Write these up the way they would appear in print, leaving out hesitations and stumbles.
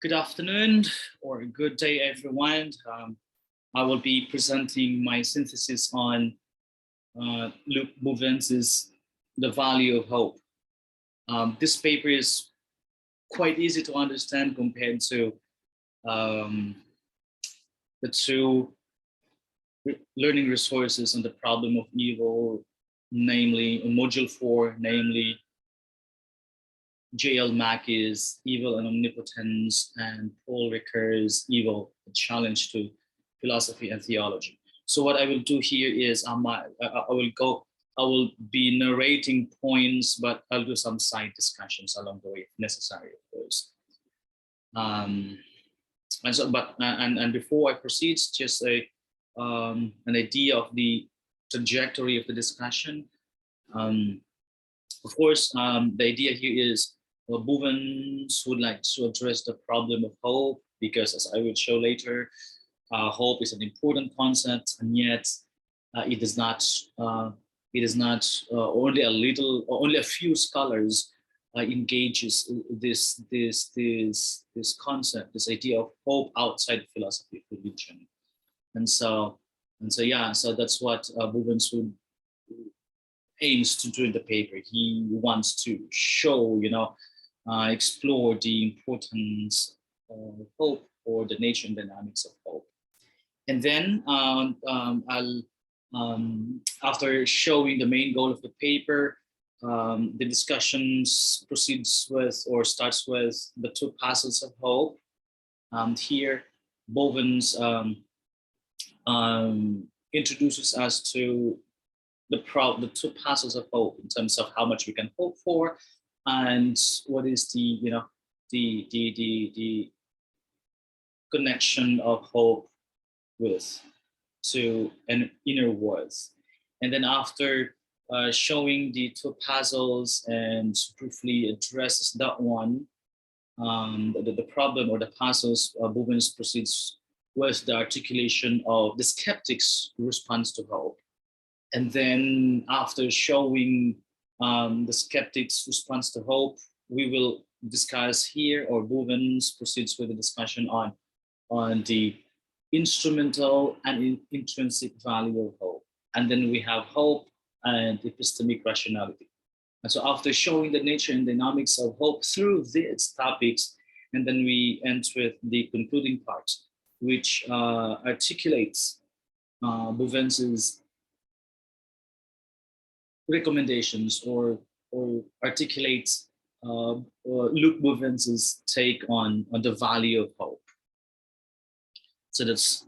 Good afternoon or good day, everyone. I will be presenting my synthesis on Luc Bovens' The Value of Hope. This paper is quite easy to understand compared to the two learning resources on the problem of evil, namely Module 4, namely J.L. Mackey's Evil and Omnipotence and Paul Ricoeur's Evil, a Challenge to Philosophy and Theology. So what I will do here is I will be narrating points, but I'll do some side discussions along the way if necessary, of course. And before I proceed, just an idea of the trajectory of the discussion. Of course, the idea here is Bovens would like to address the problem of hope because, as I will show later, hope is an important concept, and yet it is not. Only a few scholars engages this concept, this idea of hope outside philosophy of religion, and so that's what Bovens would aims to do in the paper. He wants to show, explore the importance of hope or the nature and dynamics of hope. And then after showing the main goal of the paper, the discussions proceeds with or starts with the two puzzles of hope. Here, Bovens introduces us to the two puzzles of hope in terms of how much we can hope for, and what is the connection of hope to an inner worth. And then after showing the two puzzles and briefly addresses that one, the problem or the puzzles, Bovens proceeds with the articulation of the skeptic's response to hope. And then after showing the skeptic's response to hope, we will discuss here, or Bovens proceeds with the discussion on the instrumental and intrinsic value of hope. And then we have hope and epistemic rationality. And so after showing the nature and dynamics of hope through these topics, and then we end with the concluding part, which articulates Bovens's recommendations or articulates Luc Bovens's take on the value of hope. So that's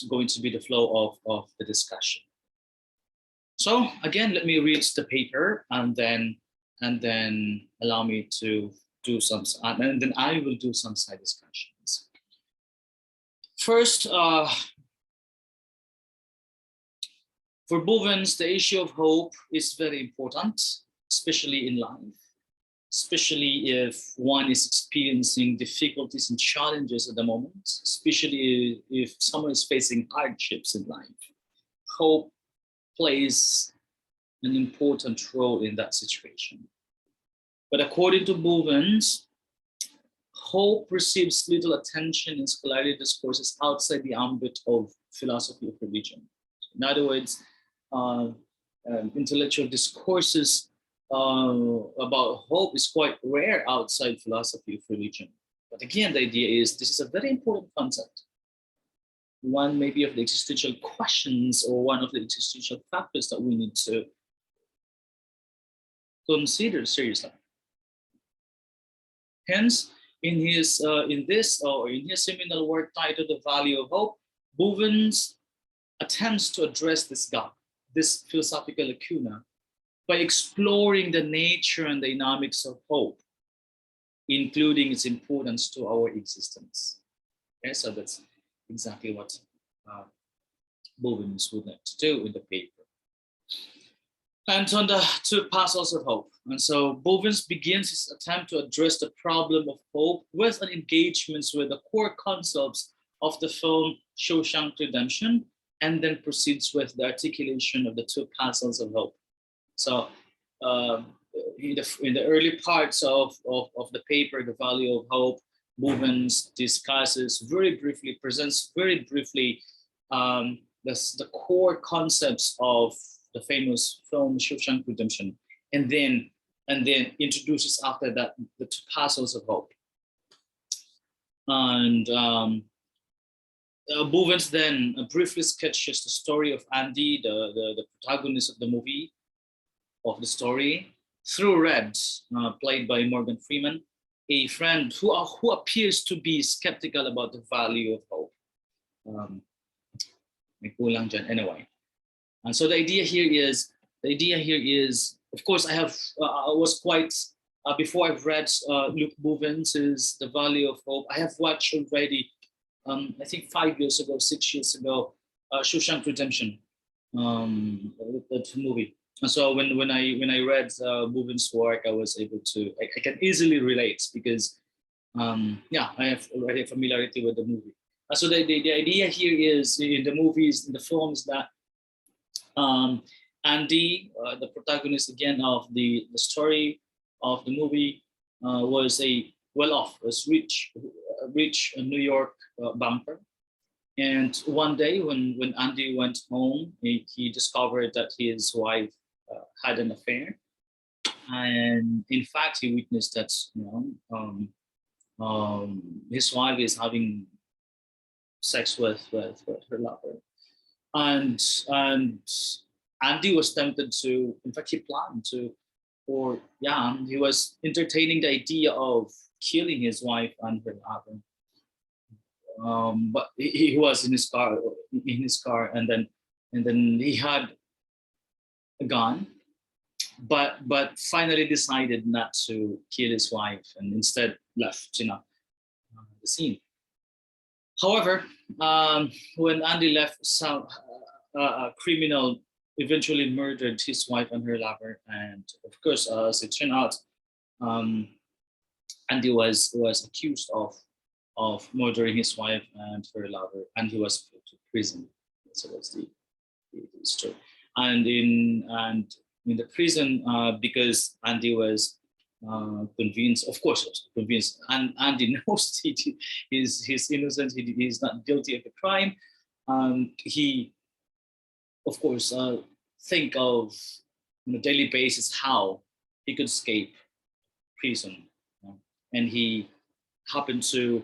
going to be the flow of the discussion. So again, let me read the paper and then allow me to do some, and then I will do some side discussions. First, for Bovens, the issue of hope is very important, especially in life, especially if one is experiencing difficulties and challenges at the moment, especially if someone is facing hardships in life. Hope plays an important role in that situation. But according to Bovens, hope receives little attention in scholarly discourses outside the ambit of philosophy of religion. In other words, intellectual discourses about hope is quite rare outside philosophy of religion. But again, the idea is this is a very important concept. One maybe of the existential questions or one of the existential factors that we need to consider seriously. Hence, in his seminal work titled The Value of Hope, Bovens attempts to address this gap, this philosophical lacuna, by exploring the nature and dynamics of hope, including its importance to our existence. Okay, so that's exactly what Bovens would like to do in the paper. And on the two puzzles of hope. And so Bovens begins his attempt to address the problem of hope with an engagement with the core concepts of the film Shawshank Redemption, and then proceeds with the articulation of the two puzzles of hope. So in the early parts of the paper, The Value of Hope, Bovens discusses very briefly, presents very briefly the core concepts of the famous film Shawshank Redemption, and then introduces after that the two puzzles of hope. And Bovens then briefly sketches the story of Andy, the protagonist of the movie, of the story, through Red, played by Morgan Freeman, a friend who appears to be skeptical about the value of hope. Anyway, and so the idea here is, of course, I was quite before I've read Luc Bovens' The Value of Hope. I have watched already, I think 5 years ago, 6 years ago, Shawshank Redemption, that movie. And so when I read Bovens' work, I was able to, I can easily relate because yeah, I have already familiarity with the movie. So the idea here is in the movies, in the films, that Andy, the protagonist again of the story of the movie, was a well-off, was rich New York banker. And one day when Andy went home, he discovered that his wife had an affair. And in fact, he witnessed that his wife is having sex with her lover. And Andy was tempted to, in fact, he planned to, he was entertaining the idea of killing his wife and her lover. But he was in his car, and then he had a gun, but finally decided not to kill his wife and instead left, the scene. However, when Andy left, some criminal eventually murdered his wife and her lover, and of course, as it turned out, Andy was accused of murdering his wife and her lover, and he was put to prison. So that's the story. And in the prison, because Andy was convinced, of course, convinced, and Andy knows he's innocent, he's not guilty of the crime. He, of course, think of on a daily basis how he could escape prison, and he happened to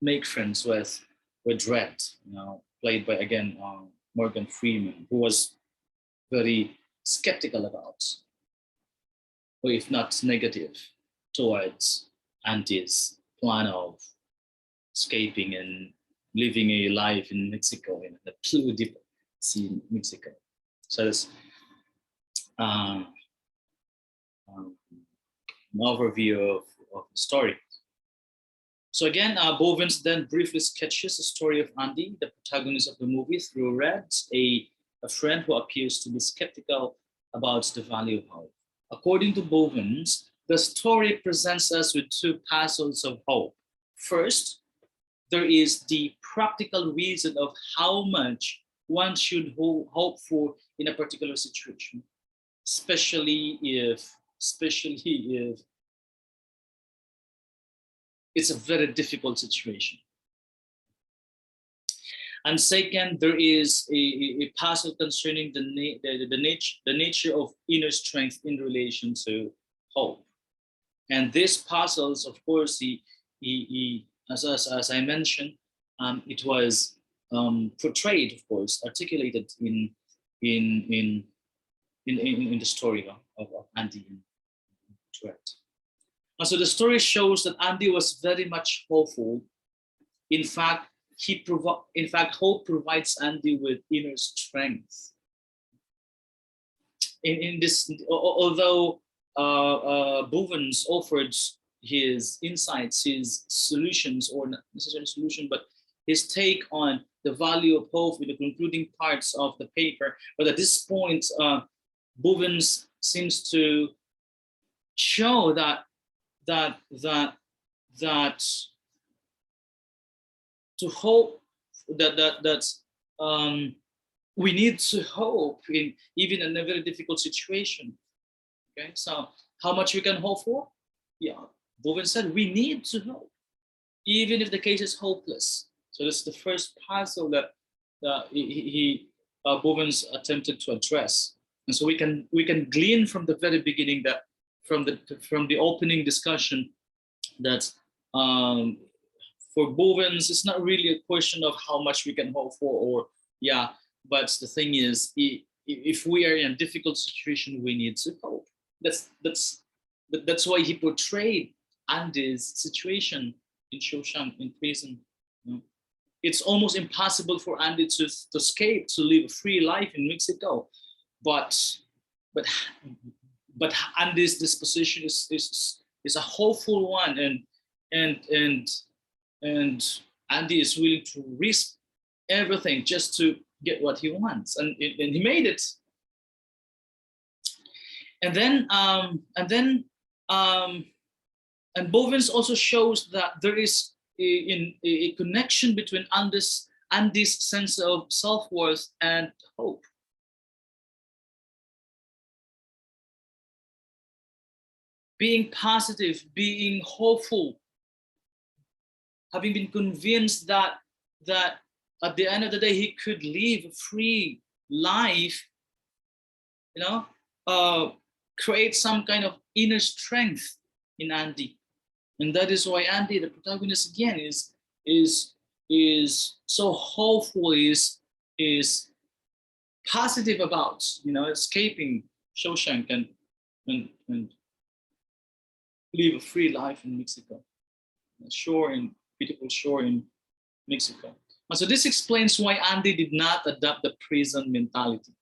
make friends with Red, played by again Morgan Freeman, who was very skeptical about, or if not negative, towards Andy's plan of escaping and living a life in Mexico, in the blue deep sea in Mexico. So that's an overview of the story. So again, Bovens then briefly sketches the story of Andy, the protagonist of the movie, through Red, a friend who appears to be skeptical about the value of hope. According to Bovens, the story presents us with two puzzles of hope. First, there is the practical reason of how much one should hope for in a particular situation, especially if it's a very difficult situation. And second, there is a puzzle concerning the nature of inner strength in relation to hope. And these puzzles, of course, as I mentioned, it was portrayed, of course, articulated in the story of Andy and Red. And so the story shows that Andy was very much hopeful. In fact, hope provides Andy with inner strength. In this, although Bovens offered his insights, his solutions, or not necessarily solution, but his take on the value of hope in the concluding parts of the paper. But at this point, Bovens seems to show that to hope that we need to hope even in a very difficult situation. Okay, so how much we can hope for? Yeah, Bovens said we need to hope. even if the case is hopeless. So this is the first puzzle that Bovens attempted to address. And so we can glean from the very beginning that from the opening discussion that for Bovens, it's not really a question of how much we can hope for, or yeah, but the thing is, if we are in a difficult situation, we need to hope. That's why he portrayed Andy's situation in Shawshank in prison. You know? It's almost impossible for Andy to escape, to live a free life in Mexico, but Andy's disposition is a hopeful one, and Andy is willing to risk everything just to get what he wants, and he made it. And then Bovens also shows that there is a connection between Andy's sense of self-worth and hope. Being positive, being hopeful, having been convinced that at the end of the day he could live a free life, you know, create some kind of inner strength in Andy. And that is why Andy, the protagonist, again, is so hopeful, is positive about, you know, escaping Shawshank and live a free life in Mexico, beautiful shore in Mexico. And so this explains why Andy did not adopt the prison mentality.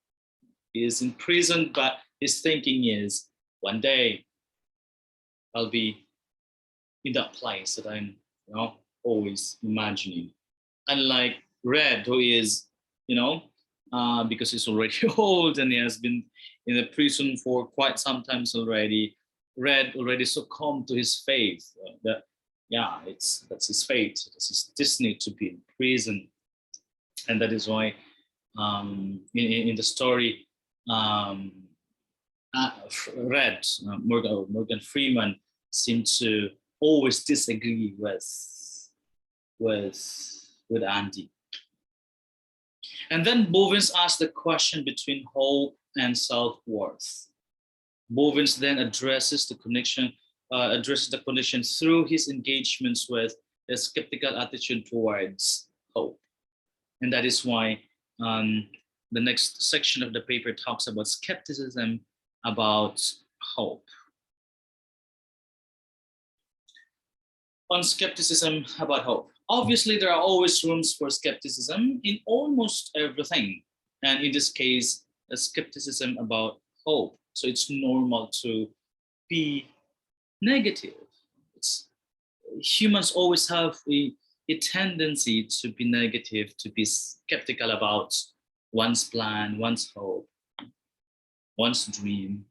He is in prison, but his thinking is, one day I'll be in that place that I'm, you know, always imagining. Unlike Red, who is, you know, because he's already old and he has been in the prison for quite some time already. Red already succumbed to his fate. That's his fate. That's his destiny to be in prison, and that is why in the story, Red, Morgan Freeman, seemed to always disagree with Andy. And then Bovens asked the question between hope and self-worth. Bovens then addresses the connection through his engagements with a skeptical attitude towards hope. And that is why the next section of the paper talks about skepticism about hope. On skepticism about hope. Obviously, there are always rooms for skepticism in almost everything. And in this case, a skepticism about hope. So it's normal to be negative. Humans always have a tendency to be negative, to be skeptical about one's plan, one's hope, one's dream.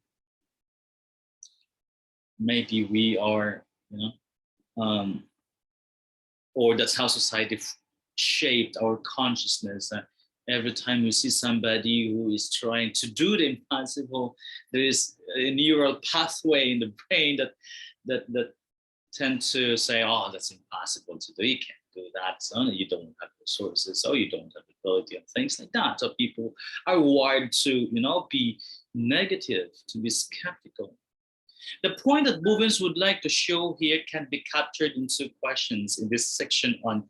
Maybe we are, you know, or that's how society shaped our consciousness. Every time we see somebody who is trying to do the impossible, there is a neural pathway in the brain that tend to say, "Oh, that's impossible to do. You can't do that. So you don't have resources, or you don't have ability, and things like that." So people are wired to, you know, be negative, to be skeptical. The point that Bovens would like to show here can be captured in two questions in this section on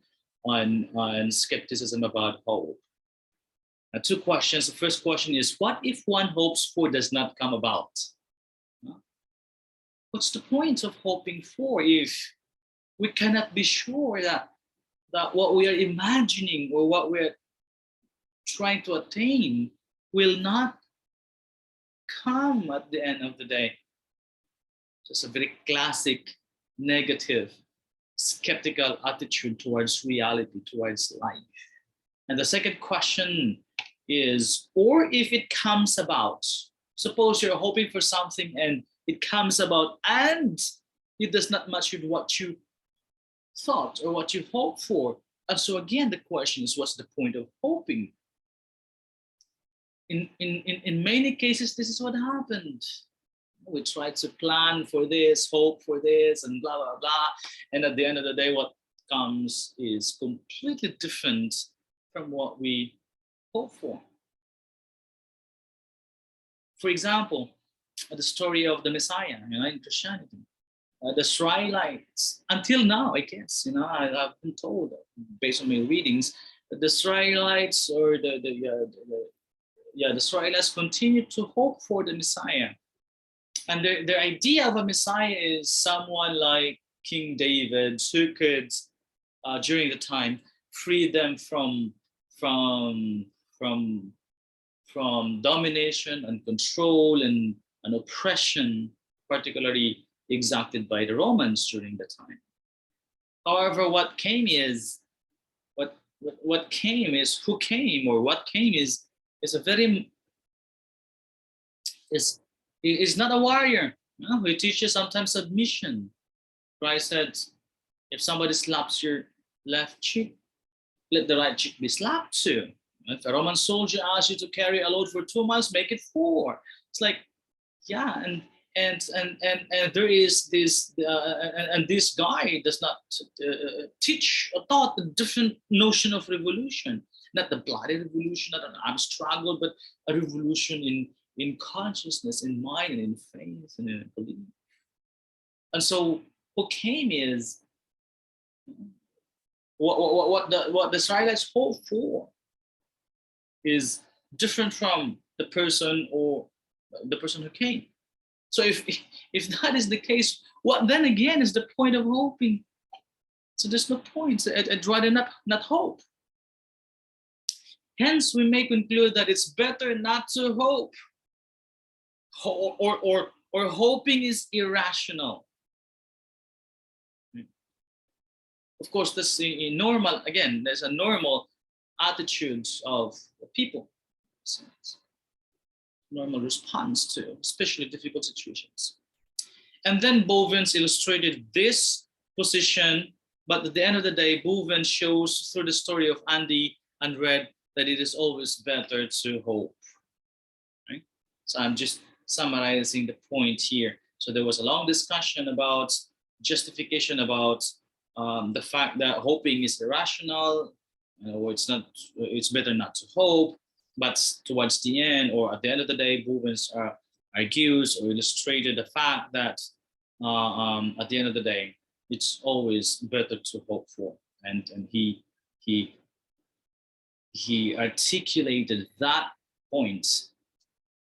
skepticism about hope. Two questions. The first question is, what if one hopes for does not come about? What's the point of hoping for if we cannot be sure that what we are imagining or what we're trying to attain will not come at the end of the day? Just a very classic negative, skeptical attitude towards reality, towards life. And the second question is, or if it comes about, suppose you're hoping for something and it comes about and it does not match with what you thought or what you hoped for. And so again, the question is, what's the point of hoping? In many cases, this is what happened. We try to plan for this, hope for this, and blah, blah, blah. And at the end of the day, what comes is completely different from what we hope for. For example, the story of the Messiah, in Christianity. The Israelites, until now, I guess, I've been told, based on my readings, that the Israelites or the Israelites continue to hope for the Messiah. And their idea of a Messiah is someone like King David who could, during the time, free them from domination and control and oppression, particularly exacted by the Romans during the time. However, what came is a very is not a warrior. He teaches sometimes submission. Christ said, if somebody slaps your left cheek, let the right cheek be slapped too. If a Roman soldier asks you to carry a load for 2 miles, make it 4. It's like, yeah, and there is this, and this guy does not teach or taught a different notion of revolution, not the bloody revolution, not an armed struggle, but a revolution in consciousness, in mind, and in faith, and in belief. And so, what came is what the Israelites hope for is different from the person who came. So if that is the case, what then again is the point of hoping? So there's no point. I'd rather not hope. Hence, we may conclude that it's better not to hope, or hoping is irrational. Of course, this is normal. Again, there's a normal attitude of people. Normal response to especially difficult situations. And then Bovens illustrated this position, but at the end of the day, Bovens shows through the story of Andy and Red that it is always better to hope. Right? So I'm just summarizing the point here. So there was a long discussion about justification about the fact that hoping is irrational, or it's better not to hope. But towards the end, or at the end of the day, Bovens argues or illustrated the fact that at the end of the day, it's always better to hope for. And he articulated that point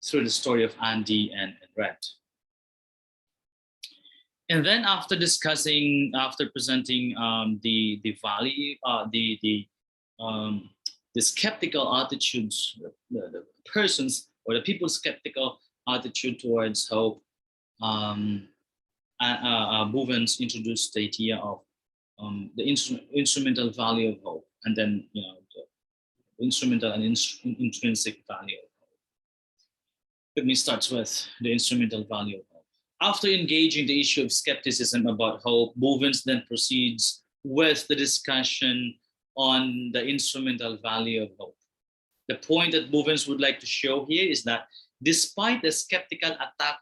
through the story of Andy and Red. And then after presenting the value, the skeptical attitudes, the person's or the people's skeptical attitude towards hope, Bovens introduced the idea of the instrumental value of hope, and then the instrumental and intrinsic value of hope. Let me start with the instrumental value of hope. After engaging the issue of skepticism about hope, Bovens then proceeds with the discussion on the instrumental value of hope. The point that Bovens would like to show here is that despite the skeptical attack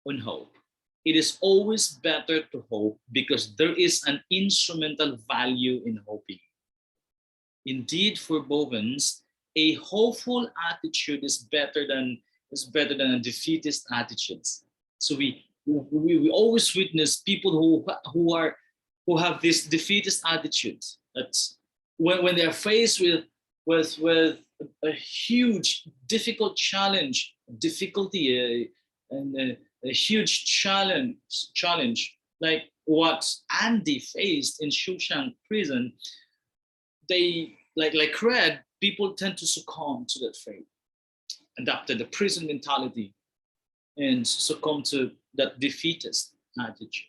on hope, it is always better to hope because there is an instrumental value in hoping. Indeed, for Bovens, a hopeful attitude is better than a defeatist attitude. So we always witness people who have this defeatist attitude. That's when they're faced with a huge, difficult challenge, difficulty, and a huge challenge, like what Andy faced in Shushan prison, they like Red, people tend to succumb to that fate, adopted the prison mentality, and succumb to that defeatist attitude.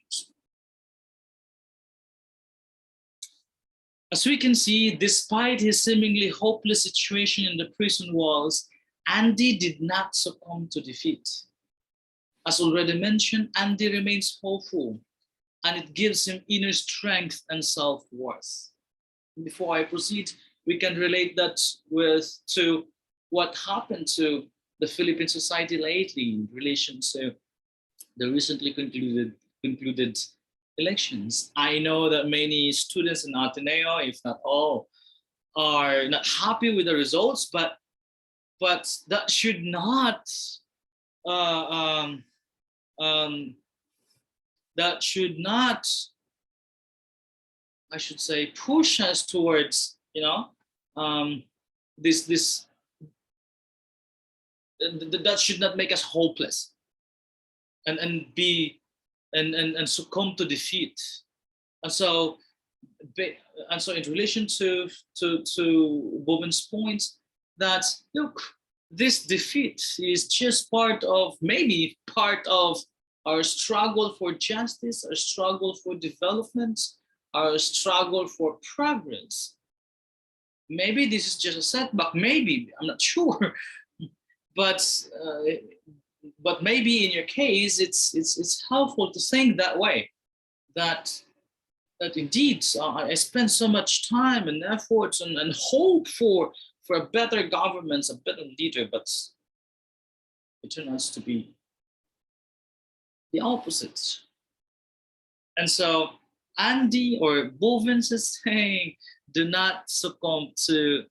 As we can see, despite his seemingly hopeless situation in the prison walls, Andy did not succumb to defeat. As already mentioned, Andy remains hopeful, and it gives him inner strength and self-worth. Before I proceed, we can relate that to what happened to the Philippine society lately in relation to the recently concluded elections. I know that many students in Ateneo, if not all, are not happy with the results, but that should not uh, um, um, that should not, I should say, push us towards, um, this that should not make us hopeless and be and succumb to defeat. And so in relation to Bowen's point, that look, this defeat is just maybe part of our struggle for justice, our struggle for development, our struggle for progress. Maybe this is just a setback. Maybe, I'm not sure, but maybe in your case, it's helpful to think that way. That indeed, I spend so much time and efforts and hope for a better government, a better leader, but it turns out to be the opposite. And so Andy or Bovens is saying, do not succumb to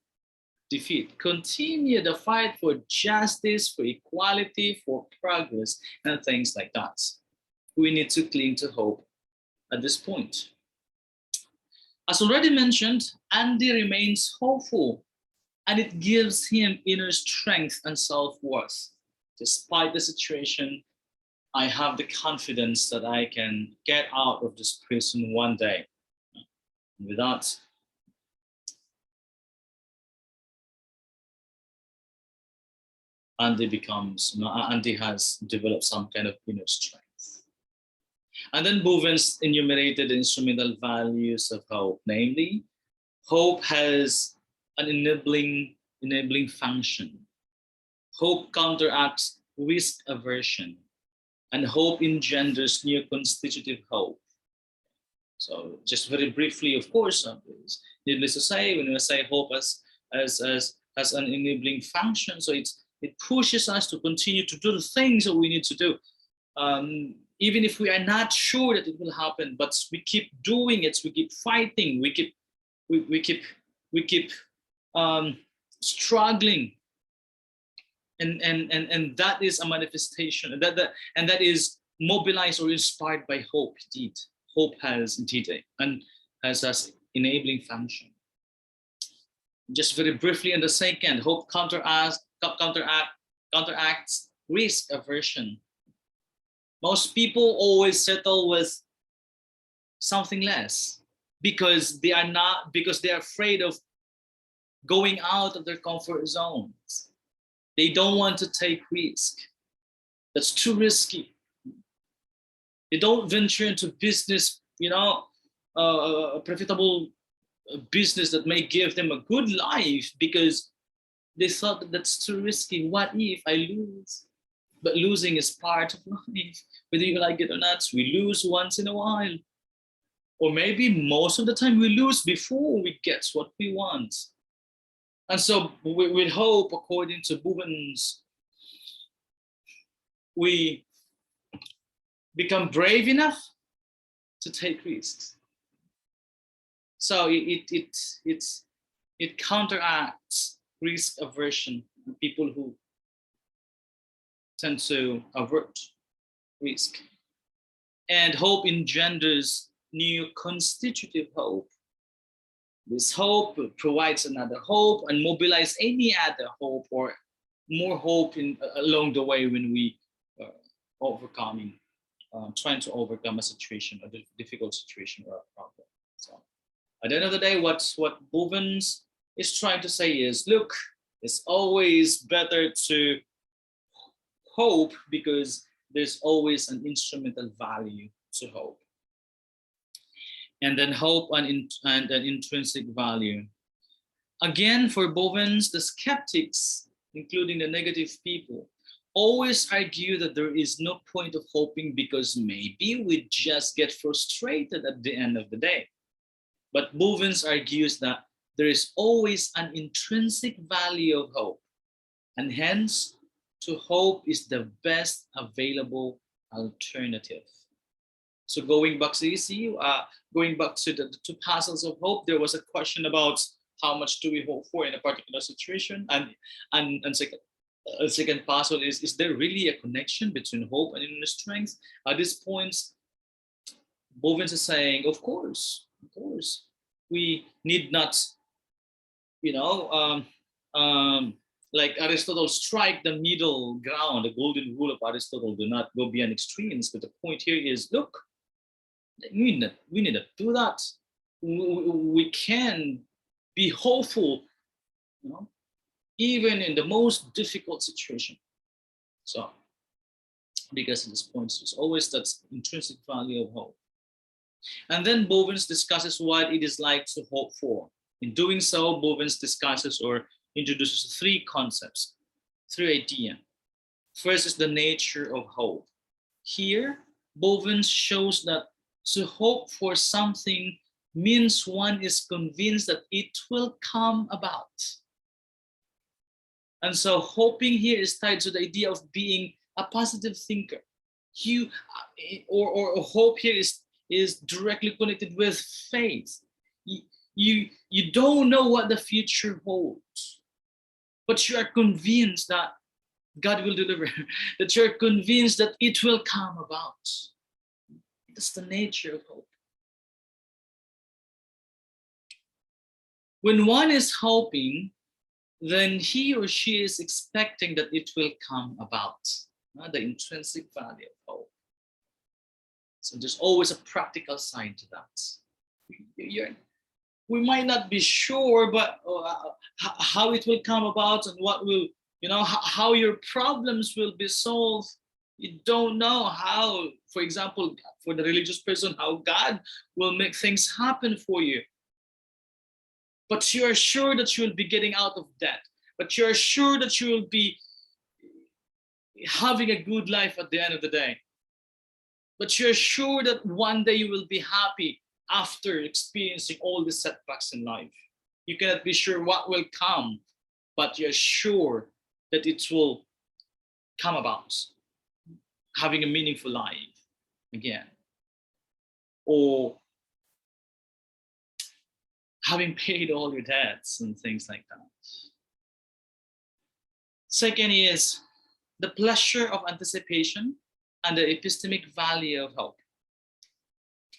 defeat. Continue the fight for justice, for equality, for progress, and things like that. We need to cling to hope at this point. As already mentioned, Andy remains hopeful, and it gives him inner strength and self-worth. Despite the situation, I have the confidence that I can get out of this prison one day. With that, Andy has developed some kind of inner strength. And then Bovens enumerated the instrumental values of hope, namely, hope has an enabling function. Hope counteracts risk aversion, and hope engenders new constitutive hope. So just very briefly, of course, needless to say, when we say hope as an enabling function, so it pushes us to continue to do the things that we need to do. Even if we are not sure that it will happen, but we keep doing it, we keep fighting, we keep struggling, and that is a manifestation, and that is mobilized or inspired by hope. Indeed, hope has enabling function. Just very briefly, in the second, hope counteracts risk aversion. Most people always settle with something less because they are afraid of going out of their comfort zones. They don't want to take risk. That's too risky. They don't venture into business, a profitable business that may give them a good life because they thought that that's too risky. What if I lose? But losing is part of life. Whether you like it or not, we lose once in a while. Or maybe most of the time we lose before we get what we want. And so with hope, according to Bovens, we become brave enough to take risks. So it counteracts risk aversion, people who tend to avert risk. And hope engenders new constitutive hope. This hope provides another hope and mobilize any other hope or more hope along the way when we trying to overcome a situation, a difficult situation or a problem. So at the end of the day, what Bovens is trying to say is, look, it's always better to hope because there's always an instrumental value to hope. And then hope and an intrinsic value. Again, for Bovens, the skeptics, including the negative people, always argue that there is no point of hoping because maybe we just get frustrated at the end of the day. But Bovens argues that there is always an intrinsic value of hope, and hence, to hope is the best available alternative. So going back to going back to the two puzzles of hope, there was a question about how much do we hope for in a particular situation, and second puzzle is there really a connection between hope and inner strength? At this point, Bovens is saying, of course, we need not, you know, like Aristotle, strike the middle ground, the golden rule of Aristotle, do not go beyond extremes. But the point here is, look, we need to do that. We can be hopeful, you know, even in the most difficult situation. So, because at this point, there's always that intrinsic value of hope. And then Bovens discusses what it is like to hope for. In doing so, Bovens discusses or introduces three concepts, three ideas. First is the nature of hope. Here, Bovens shows that to hope for something means one is convinced that it will come about. And so hoping here is tied to the idea of being a positive thinker. Or hope here is directly connected with faith. You don't know what the future holds, but you are convinced that God will deliver, that you're convinced that it will come about. That's the nature of hope. When one is hoping, then he or she is expecting that it will come about. The intrinsic value of hope. So there's always a practical side to that. We might not be sure, but how it will come about and what will, how your problems will be solved. You don't know how, for example, for the religious person, how God will make things happen for you. But you are sure that you will be getting out of debt. But you are sure that you will be having a good life at the end of the day. But you're sure that one day you will be happy after experiencing all the setbacks in life. You cannot be sure what will come, but you're sure that it will come about. Having a meaningful life again. Or having paid all your debts and things like that. Second is the pleasure of anticipation and the epistemic value of hope.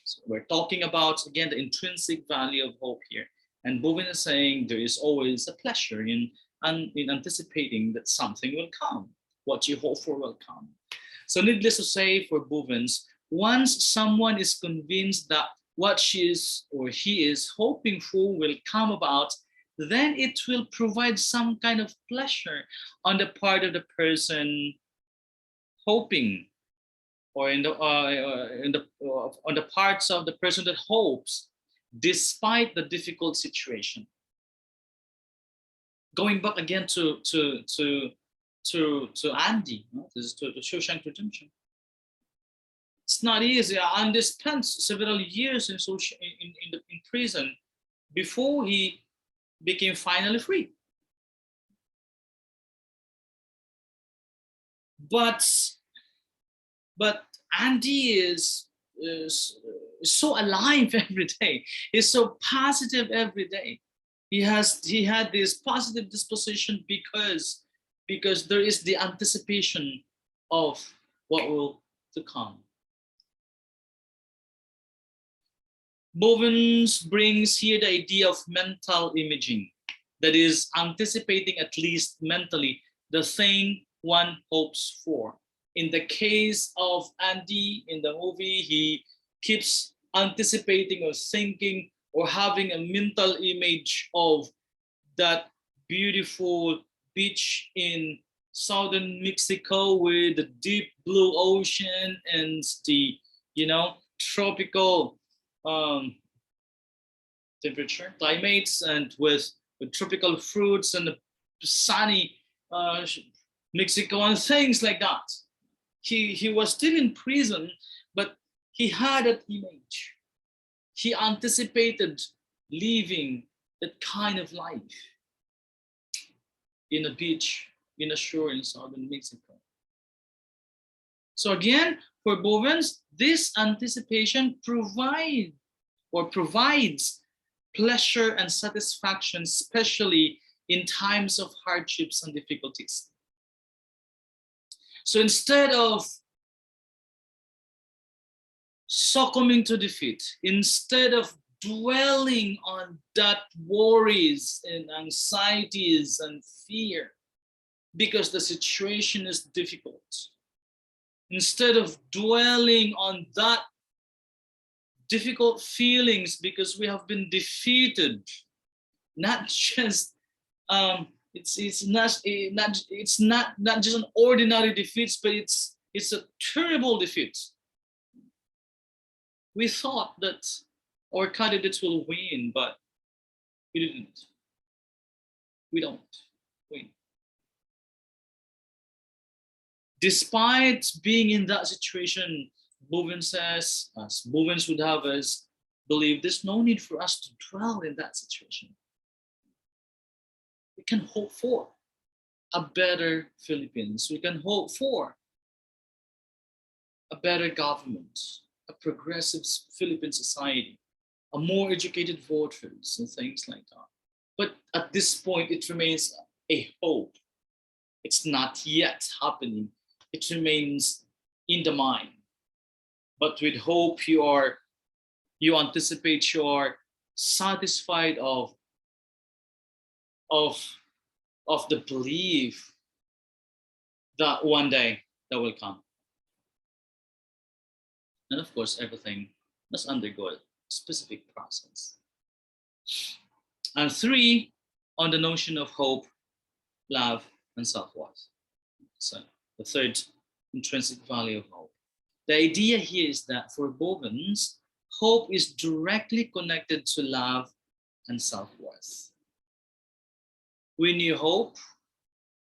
So we're talking about, again, the intrinsic value of hope here. And Bovens is saying there is always a pleasure in anticipating that something will come. What you hope for will come. So needless to say, for Bovens, once someone is convinced that what she is or he is hoping for will come about, then it will provide some kind of pleasure on the part of the person hoping, or on the parts of the person that hopes, despite the difficult situation. Going back again to Andy, this is to Shawshank Redemption. It's not easy. Andy spent several years in prison before he became finally free. But Andy is so alive every day. He's so positive every day. He had this positive disposition because there is the anticipation of what will to come. Bovens brings here the idea of mental imaging, that is anticipating, at least mentally, the thing one hopes for. In the case of Andy in the movie, he keeps anticipating or thinking or having a mental image of that beautiful beach in southern Mexico with the deep blue ocean and the, tropical temperature climates, and with tropical fruits and the sunny Mexico and things like that. He was still in prison, but he had that image. He anticipated living that kind of life in a beach, in a shore in southern Mexico. So again, for Bovens, this anticipation provides pleasure and satisfaction, especially in times of hardships and difficulties. So instead of succumbing to defeat, instead of dwelling on that worries and anxieties and fear because the situation is difficult, instead of dwelling on that difficult feelings because we have been defeated, not just it's not just an ordinary defeat, but it's a terrible defeat. We thought that our candidates will win, but we didn't. We don't win. Despite being in that situation, Bovens says, as Bovens would have us believe, there's no need for us to dwell in that situation. We can hope for a better Philippines. We can hope for a better government, a progressive Philippine society, a more educated voters, and things like that. But at this point, it remains a hope. It's not yet happening. It remains in the mind. But with hope, you anticipate, you are satisfied of the belief that one day that will come. And of course, everything must undergo a specific process. And 3, on the notion of hope, love, and self-worth. So the third intrinsic value of hope. The idea here is that for Bovens, hope is directly connected to love and self-worth. When you hope,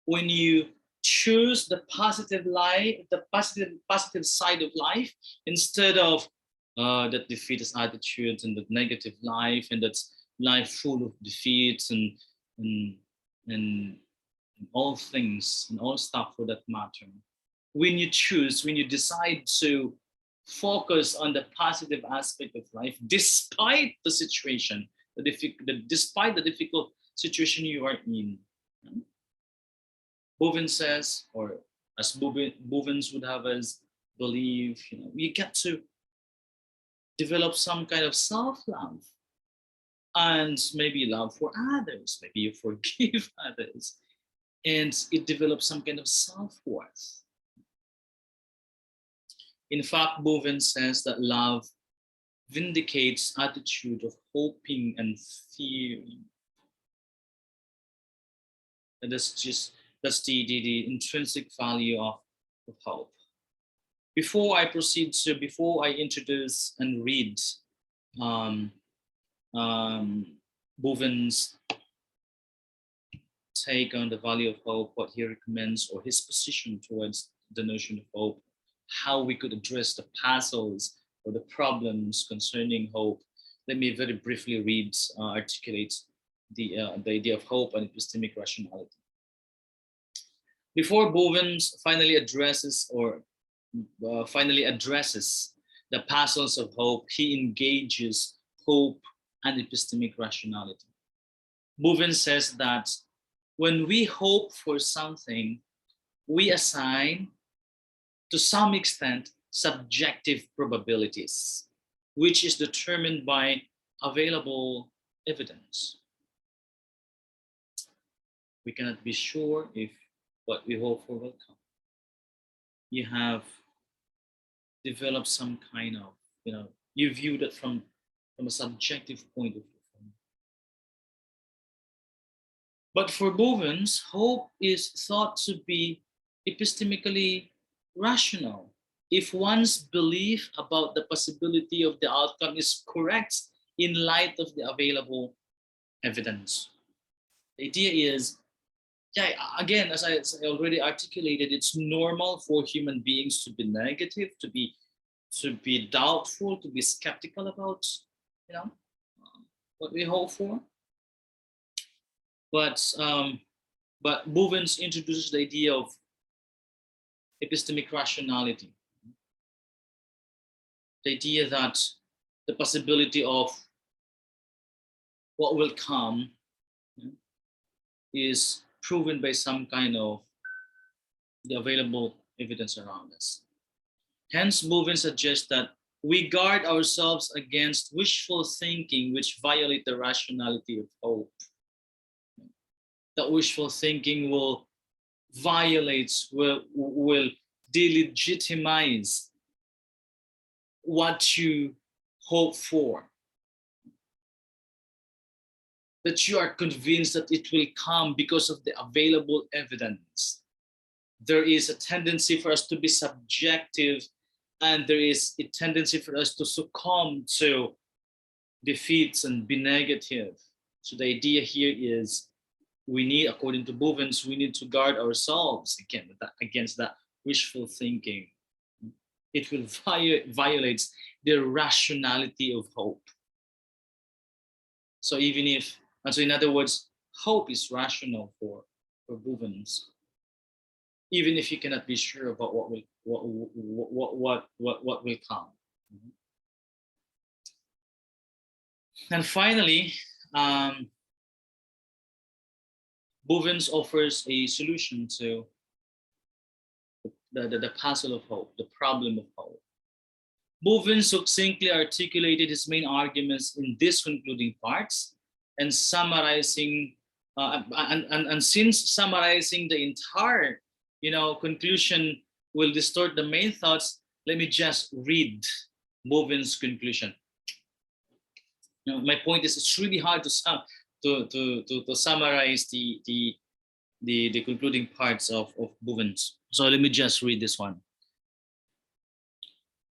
when you choose the positive life, the positive side of life, instead of that defeatist attitude and the negative life, and that's life full of defeats and all things and all stuff for that matter. When you decide to focus on the positive aspect of life, despite the situation, despite the difficult situation you are in. Bovens says, or as Bovens would have us believe, you get to develop some kind of self-love and maybe love for others. Maybe you forgive others, and it develops some kind of self-worth. In fact, Bovens says that love vindicates attitude of hoping and fearing. And that's the intrinsic value of hope. Before I introduce and read Bovens' take on the value of hope, what he recommends, or his position towards the notion of hope, how we could address the puzzles or the problems concerning hope, let me very briefly articulate the idea of hope and epistemic rationality. Before Bovens finally addresses the puzzles of hope, he engages hope and epistemic rationality. Bovens says that when we hope for something, we assign, to some extent, subjective probabilities, which is determined by available evidence. We cannot be sure if what we hope for will come. You have developed some kind of, you view that from a subjective point of view. But for Bovens, hope is thought to be epistemically rational if one's belief about the possibility of the outcome is correct in light of the available evidence. The idea is, again, as I already articulated, it's normal for human beings to be negative, to be doubtful, to be skeptical about, what we hope for. But Bovens introduces the idea of epistemic rationality. the idea that the possibility of what will come is proven by some kind of the available evidence around us. Hence, Bovens suggests that we guard ourselves against wishful thinking which violate the rationality of hope. That wishful thinking will delegitimize what you hope for. That you are convinced that it will come because of the available evidence. There is a tendency for us to be subjective, and there is a tendency for us to succumb to defeats and be negative. So the idea here is we need, according to Bovens, we need to guard ourselves against that wishful thinking. It will violate the rationality of hope. So even if, and so in other words, hope is rational for Bovens, even if you cannot be sure about what will come. And finally, Bovens offers a solution to the puzzle of hope, the problem of hope. Bovens succinctly articulated his main arguments in these concluding parts, and summarizing, and since summarizing the entire, conclusion will distort the main thoughts, let me just read Bovens' conclusion. My point is, it's really hard to summarize the concluding parts of Bovens. So let me just read this one.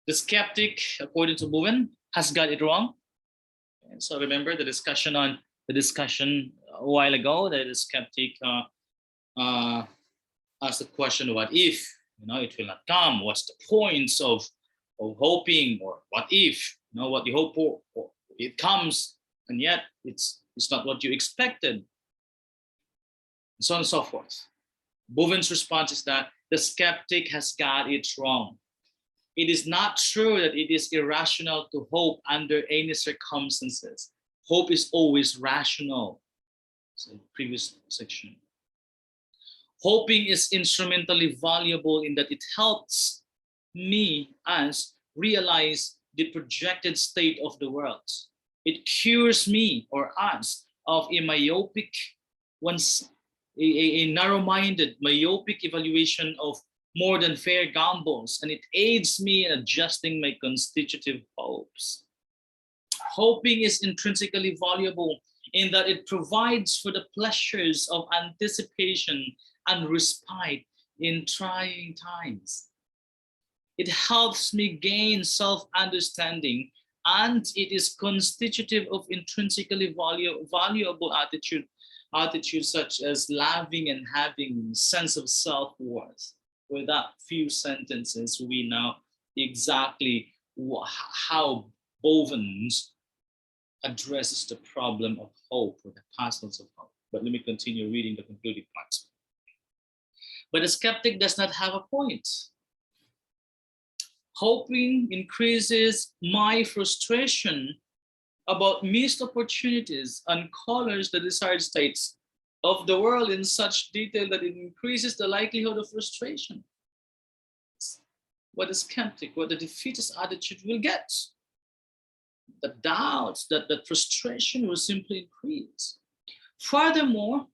The skeptic, according to Bovens, has got it wrong. And so remember the discussion a while ago, that the skeptic asked the question, what if it will not come? What's the point of hoping? Or what if what you hope for it comes, and yet it's not what you expected, and so on and so forth. Bovens' response is that the skeptic has got it wrong. It is not true that it is irrational to hope under any circumstances. Hope is always rational. So previous section. Hoping is instrumentally valuable in that it helps us realize the projected state of the world. It cures me or us of a narrow-minded, myopic evaluation of more than fair gambles, and it aids me in adjusting my constitutive hopes. Hoping is intrinsically valuable in that it provides for the pleasures of anticipation and respite in trying times. It helps me gain self-understanding, and it is constitutive of intrinsically valuable attitudes such as loving and having a sense of self-worth. With that few sentences, we know exactly how Bovens addresses the problem of hope, or the puzzles of hope. But let me continue reading the concluding parts. But the skeptic does not have a point. Hoping increases my frustration about missed opportunities and colors the desired states of the world in such detail that it increases the likelihood of frustration. What the skeptic, what the defeatist attitude will get. The doubts, that frustration will simply increase. Furthermore,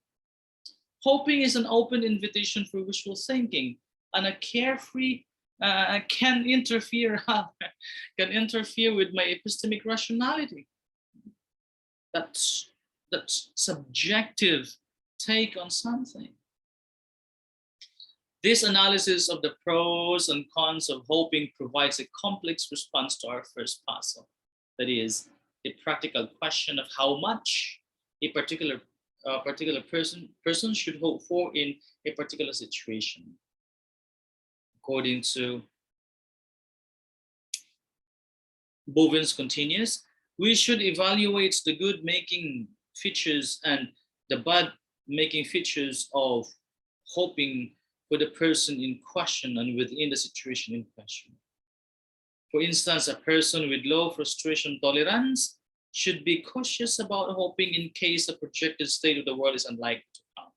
hoping is an open invitation for wishful thinking, and a carefree can interfere with my epistemic rationality. That's subjective take on something. This analysis of the pros and cons of hoping provides a complex response to our first puzzle. That is, the practical question of how much a particular person should hope for in a particular situation. According to Bovens continues, we should evaluate the good-making features and the bad-making features of hoping for the person in question and within the situation in question. For instance, a person with low frustration tolerance should be cautious about hoping in case the projected state of the world is unlikely to come.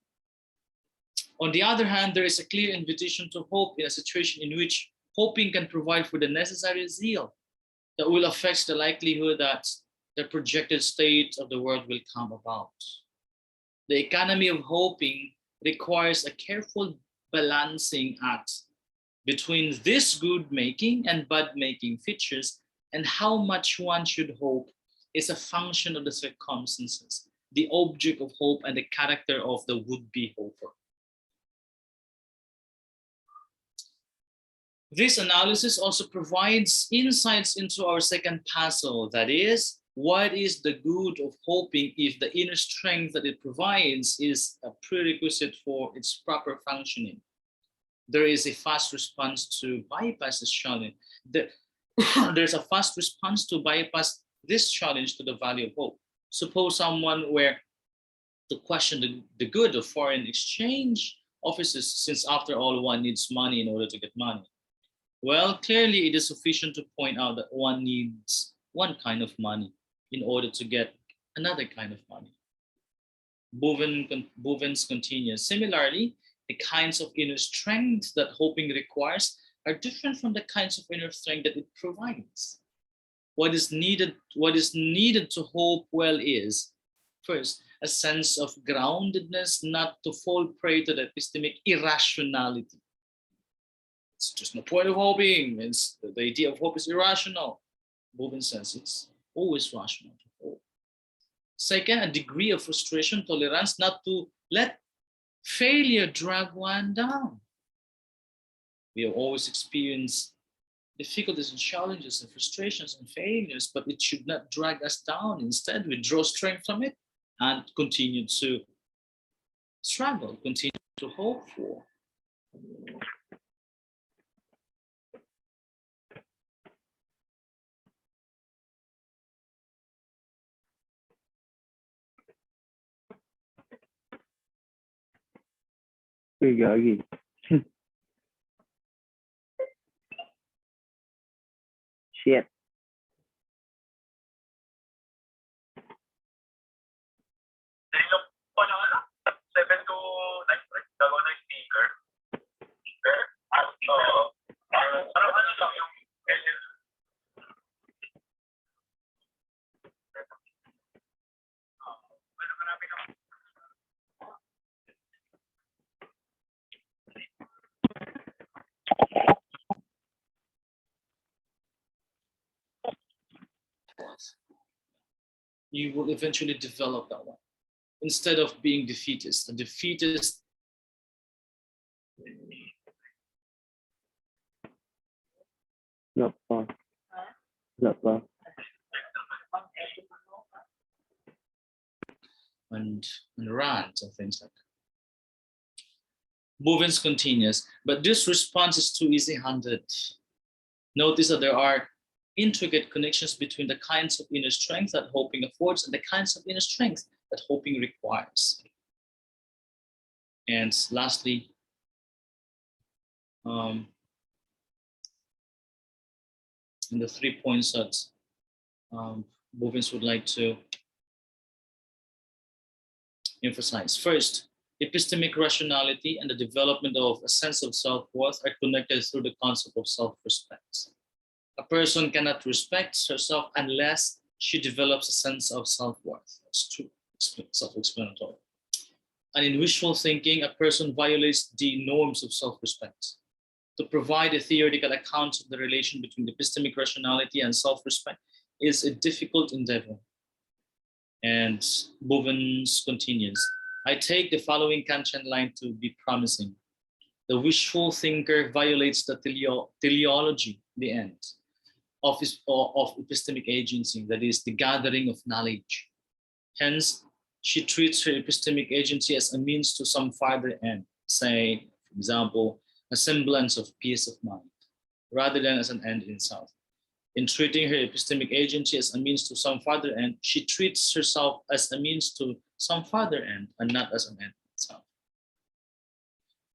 On the other hand, there is a clear invitation to hope in a situation in which hoping can provide for the necessary zeal that will affect the likelihood that the projected state of the world will come about. The economy of hoping requires a careful balancing act between this good-making and bad-making features, and how much one should hope is a function of the circumstances, the object of hope, and the character of the would-be hoper. This analysis also provides insights into our second puzzle, that is, what is the good of hoping if the inner strength that it provides is a prerequisite for its proper functioning? There is a fast response to bypass this challenge. There's a fast response to bypass this challenge to the value of hope. Suppose someone were to question the good of foreign exchange offices, since after all, one needs money in order to get money. Well, clearly it is sufficient to point out that one needs one kind of money in order to get another kind of money. Bovens continues, similarly, the kinds of inner strength that hoping requires are different from the kinds of inner strength that it provides. What is needed to hope well is, first, a sense of groundedness, not to fall prey to the epistemic irrationality. It's just no point of hoping. The idea of hope is irrational. Bovens says it's always rational to hope. Second, a degree of frustration tolerance, not to let failure drag one down. We have always experienced difficulties and challenges and frustrations and failures, but it should not drag us down. Instead, we draw strength from it and continue to struggle, continue to hope for. Gagi. Shit. You will eventually develop that one. Instead of being defeatist, a defeatist and rant and things like that. Bovens continues, but this response is too easy-handed. Notice that there are intricate connections between the kinds of inner strength that hoping affords and the kinds of inner strength that hoping requires. And lastly, in the 3 points that Bovens would like to emphasize. First, epistemic rationality and the development of a sense of self-worth are connected through the concept of self-respect. A person cannot respect herself unless she develops a sense of self-worth. That's true, self-explanatory. And in wishful thinking, a person violates the norms of self-respect. To provide a theoretical account of the relation between epistemic rationality and self-respect is a difficult endeavor. And Bovens continues, I take the following Kantian line to be promising. The wishful thinker violates the teleology, the end, of epistemic agency, that is the gathering of knowledge. Hence, she treats her epistemic agency as a means to some farther end, say, for example, a semblance of peace of mind, rather than as an end in itself. In treating her epistemic agency as a means to some farther end, she treats herself as a means to some farther end and not as an end itself.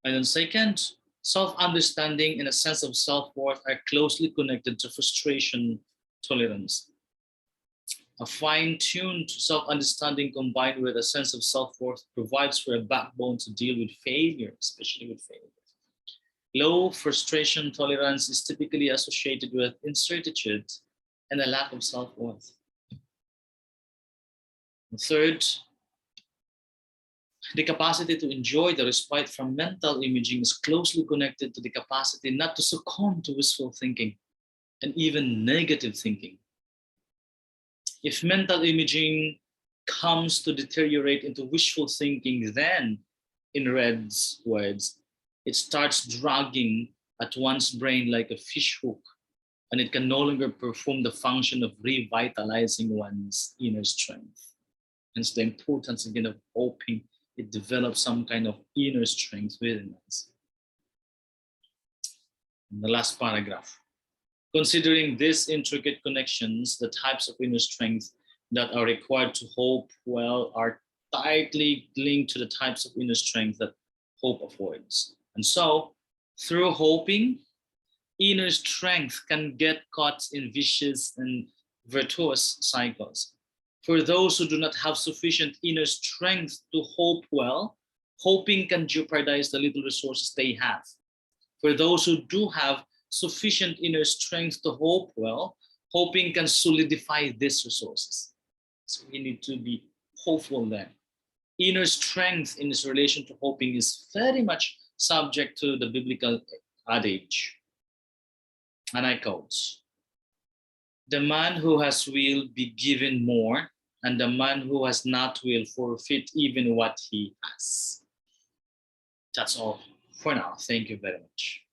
And then second, Self-understanding and a sense of self-worth are closely connected to frustration tolerance. A fine-tuned self-understanding combined with a sense of self-worth provides for a backbone to deal with failure, especially with failure. Low frustration tolerance is typically associated with incertitude and a lack of self-worth. Third, the capacity to enjoy the respite from mental imaging is closely connected to the capacity not to succumb to wishful thinking and even negative thinking. If mental imaging comes to deteriorate into wishful thinking, then, in Red's words, it starts dragging at one's brain like a fish hook, and it can no longer perform the function of revitalizing one's inner strength. Hence the importance again of hoping it develops some kind of inner strength within us. And the last paragraph. Considering these intricate connections, the types of inner strength that are required to hope well are tightly linked to the types of inner strength that hope affords. And so, through hoping, inner strength can get caught in vicious and virtuous cycles. For those who do not have sufficient inner strength to hope well, hoping can jeopardize the little resources they have. For those who do have sufficient inner strength to hope well, hoping can solidify these resources. So we need to be hopeful then. Inner strength in this relation to hoping is very much subject to the biblical adage. And I quote, "The man who has will be given more, and the man who has not will forfeit even what he has." That's all for now. Thank you very much.